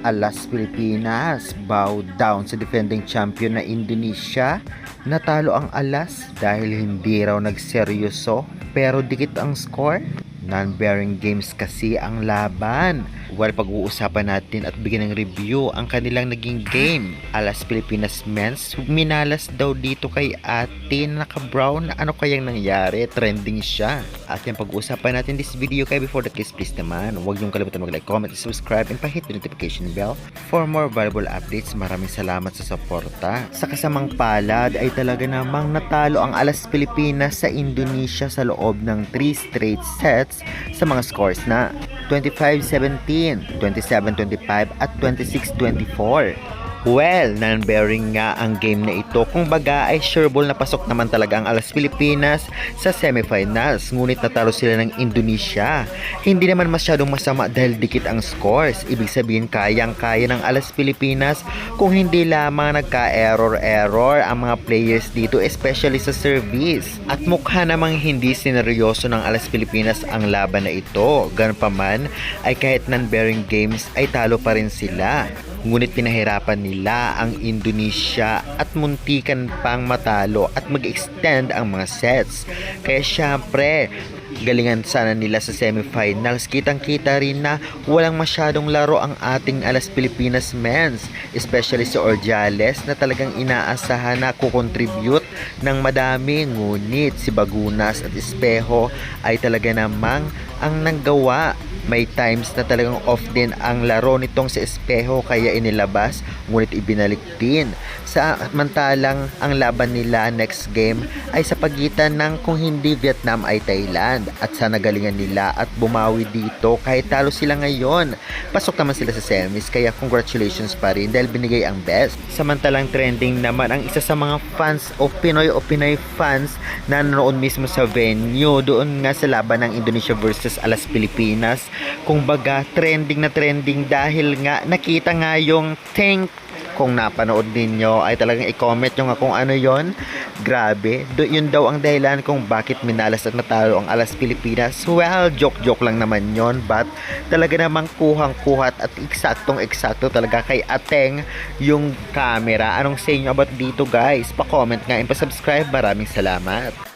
Alas Pilipinas bow down sa defending champion na Indonesia. Natalo ang Alas dahil hindi raw nagseryoso pero dikit ang score. Non-bearing games kasi ang laban. Well, pag-uusapan natin at bigyan ng review ang kanilang naging game. Alas Pilipinas Men's minalas daw dito kay ate na naka-brown. Ano kayang nangyari? Trending siya. At yung pag-uusapan natin this video kaya before that please naman huwag niyong kalimutan mag-like, comment, subscribe and pa-hit the notification bell for more valuable updates. Maraming salamat sa suporta. Sa kasamang palad ay talaga namang natalo ang Alas Pilipinas sa Indonesia sa loob ng 3 straight sets sa mga scores na 25-17, 27-25 at 26-24. Well, non-bearing nga ang game na ito. Kung baga ay sure ball na pasok naman talaga ang Alas Pilipinas sa semifinals. Ngunit natalo sila ng Indonesia. Hindi naman masyadong masama dahil dikit ang scores. Ibig sabihin kayang-kaya ng Alas Pilipinas kung hindi lamang nagka-error ang mga players dito, especially sa service. At mukha namang hindi sineryoso ng Alas Pilipinas ang laban na ito. Ganun pa man ay kahit non-bearing games ay talo pa rin sila. Ngunit pinahirapan nila ang Indonesia at muntikan pang matalo at mag-extend ang mga sets. Kaya syempre, galingan sana nila sa semifinals. Kitang-kita rin na walang masyadong laro ang ating Alas Pilipinas Men's, especially si Ordiales na talagang inaasahan na kukontribute ng madami. Ngunit si Bagunas at Espejo ay talaga namang ang nanggawa. May times na talagang off din ang laro nitong si Espejo kaya inilabas ngunit ibinalik din. Samantalang ang laban nila next game ay sa pagitan ng kung hindi Vietnam ay Thailand at sana galingan nila at bumawi dito kahit talo sila ngayon. Pasok naman sila sa semis kaya congratulations pa rin dahil binigay ang best. Samantalang trending naman ang isa sa mga fans o Pinoy fans na nanonood mismo sa venue doon nga sa laban ng Indonesia versus Alas Pilipinas. Kung baga trending na trending dahil nga nakita nga yung tank. Kung napanood ninyo ay talagang i-comment nyo nga kung ano yon. Grabe, yun daw ang dahilan kung bakit minalas at natalo ang Alas Pilipinas. Well, joke lang naman yon, but talaga namang kuhang-kuhat at eksaktong-eksakto talaga kay Ateng yung camera. Anong say nyo about dito guys? Pa-comment nga and pa-subscribe. Maraming salamat.